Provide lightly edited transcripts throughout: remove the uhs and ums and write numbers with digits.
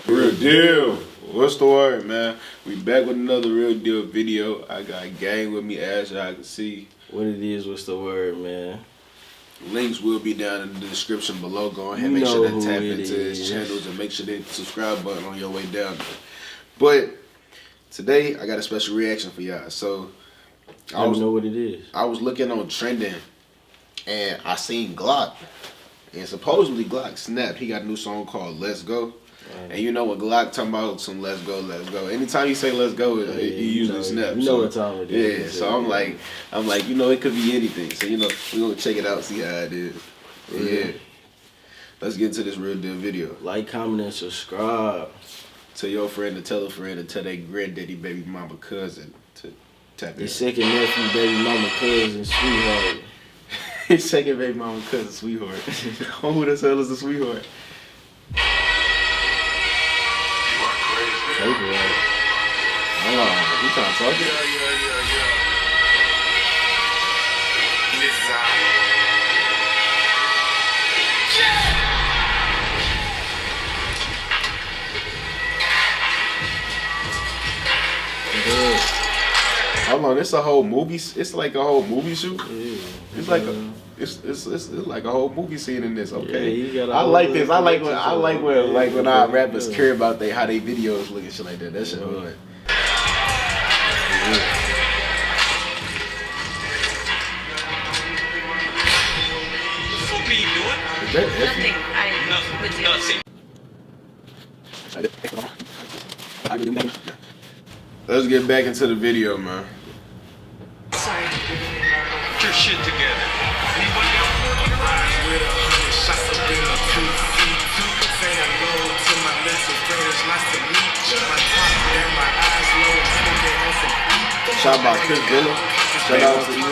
Real deal. What's the word, man? We back with another real deal video. I got gang with me, as y'all can see. What it is, what's the word, man? Links will be down in the description below. Go ahead and make sure to tap into his channels and make sure to hit the subscribe button on your way down there. But today I got a special reaction for y'all. So I don't know what it is. I was looking on trending and I seen Glock. And supposedly Glock snapped. He got a new song called Let's Go. And you know what Glock talking about, some let's go, let's go. Anytime you say let's go, he usually snaps. You know what time it is. Yeah, so I'm like, you know, it could be anything. So, you know, we're going to check it out, see how it is. Yeah. Let's get into this real deal video. Like, comment, and subscribe. Tell your friend to tell a friend to tell their granddaddy, baby mama, cousin to tap in. His second nephew, baby mama, cousin, sweetheart. His second baby mama, cousin, sweetheart. Who the hell is the sweetheart? Hold on, you trying to talk it? Hold on, it's a whole movie. It's like a whole movie shoot. Yeah. It's like it's like a whole movie scene in this. Okay, yeah, I like this. I like when our rappers care about how they videos look and shit like that. That shit hard. What are you doing? Is that Nothing. Let's get back into the video, man. Sorry. Get your shit together. Anybody else working around? Shout out Chris Dillon. Shout out to you.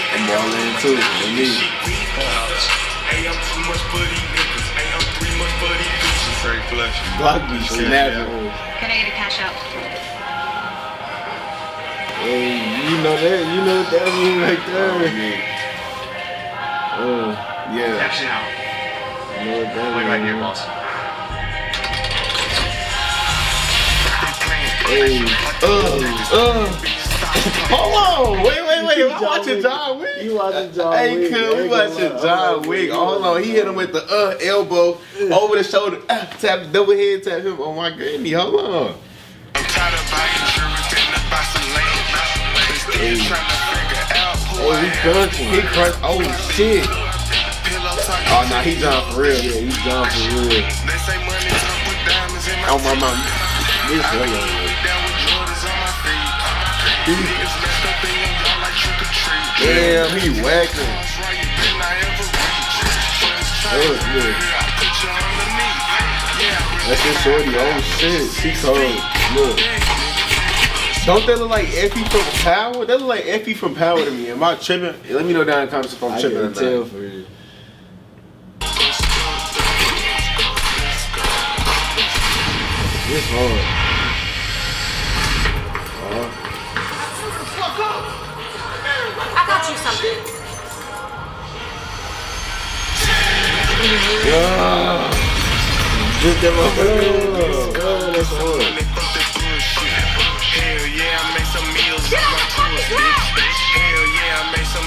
I'm all in too. With me. Glock be snapping. Can I get a cash out? Hey, you know that mean right there. Yeah. Cash it out. You know what that Wait right here, boss. Hey, Hold on. Wait. I'm watching John Wick. You watching John Wick? Wick? Hey, we watching John Wick. Hold on. He hit him with the elbow over the shoulder. Tap, double head tap him. Oh my granny. Hold on. Hey, he crunching. He crushed. Oh shit. Oh nah, he John for real. Yeah, he's John for real. Oh my mom. This Damn, he whacking. That's his shorty. Oh shit, she cold. Look. Don't that look like EFFIE from Power? That look like EFFIE from Power to me. Am I tripping? Let me know down in the comments if I'm tripping or I can tell not. for real. It's hard. I got you something. Just that motherfucker. Oh, that's hard.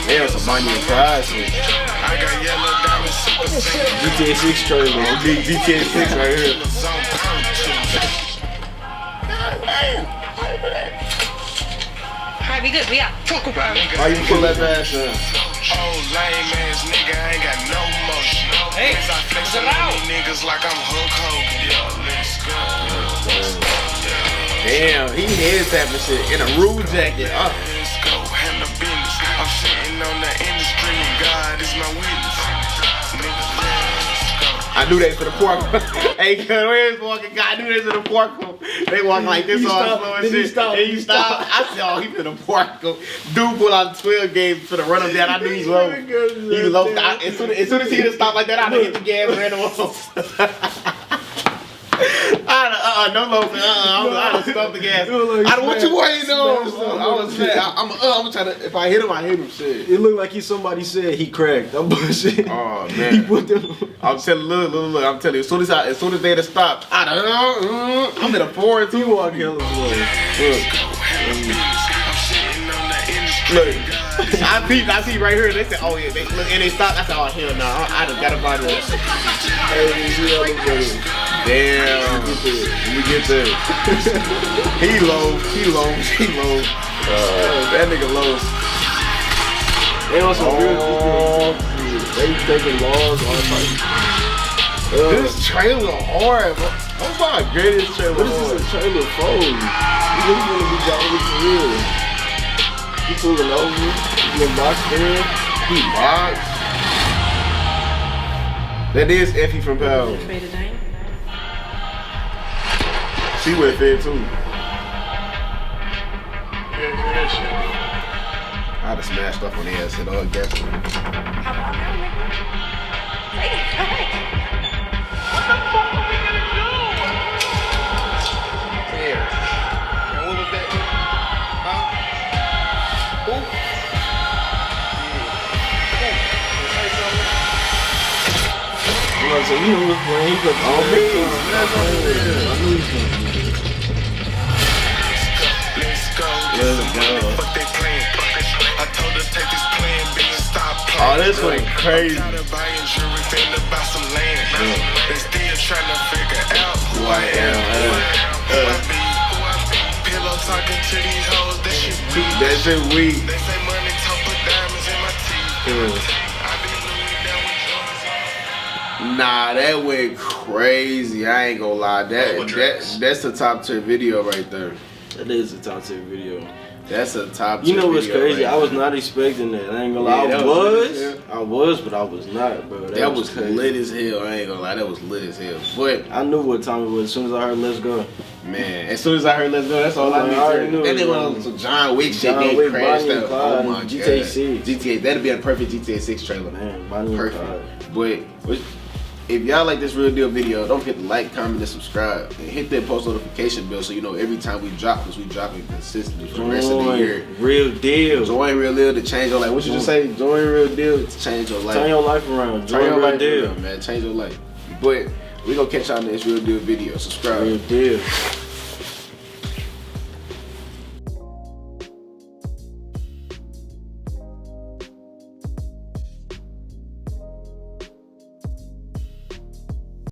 Damn, some money and fries. GTA 6 trailer. Big GTA 6 right here. Alright, we good. We out. Talk about it. Why you pull that ass up? Oh, lame ass nigga, I ain't got no motion. Hey, flex on these niggas like I'm Hulk Hogan. Yeah, let's go. Damn, he head tapping shit in a rude jacket. Let's go, handle business. I'm sitting on the industry and God is my witness. Nigga, let's go. I I knew they for the park. Hey, cuz, where's walking guy? I knew they for the park. They walking like this all slow and shit. And you stop. I said, oh, he for the park. Dude pull out the 12 gauge for the run him down. I knew he's low. He was low. As soon as he hit stop like that, I'd hit the gas and ran him off. No low, I'd have stumped the gas. I'd what you waiting on? I was saying, I'm gonna try to, if I hit him, shit. It looked like somebody said he cracked. I'm bullshit. Oh, man. He put them. I'm telling you, look, I'm telling you, as soon as they had stopped, I'm in a foreign He walked hella slow. Look, I see right here. They said, "Oh yeah," look, and they stopped. I said, "Oh hell no!" I just got about it. Damn, let me get there. He low. That nigga low. They on some real. They taking laws on like. This trailer hard. What's my greatest trailer? What is this a trailer for? You really wanna be driving for real? He pulling over, he in box there, He boxed. That is EFFIE from Powell. She went there too. I'd have smashed stuff on the ass and all gas. So you know what's playing, he put all me. I knew he was gonna do it. Let's go. Fuck they playing. I told her take this plan, bitch, stop playing. Oh, this went crazy. Gotta buy insurance, finna buy some land. They still trying to figure out who I am. Who I be. Pillow talking to these hoes, that shit weak. That shit weak. They say money talk, put diamonds in my teeth. I be Louis down with Jones. Nah, that went crazy. I ain't gonna lie. That's the top tier video right there. That is a top tier video. That's a top tier. You know what's video crazy? right I was there. not expecting that. I ain't gonna lie. Yeah, I was, but I was not, bro. That was crazy. lit as hell. I ain't gonna lie. That was lit as hell. But I knew what time it was as soon as I heard "Let's Go." man, as soon as I heard "Let's Go," that's all I already knew. knew. And then when I was some John Wick shit, John they Wick, crashed Bonnie and out. Clyde, Oh my GTA god. 6. GTA, that'd be a perfect GTA 6 trailer. Man, Bonnie and Clyde. Perfect. But if y'all like this real deal video, don't forget to like, comment, and subscribe. And hit that post notification bell so you know every time we drop, because we dropping consistently for the rest of the year. Real deal. Join Real Deal to change your life. What you just say? Join Real Deal to change your life. Turn your life around. Turn your Real life deal. around, man. Change your life. But we gonna catch y'all in this Real Deal video. Subscribe. Real deal.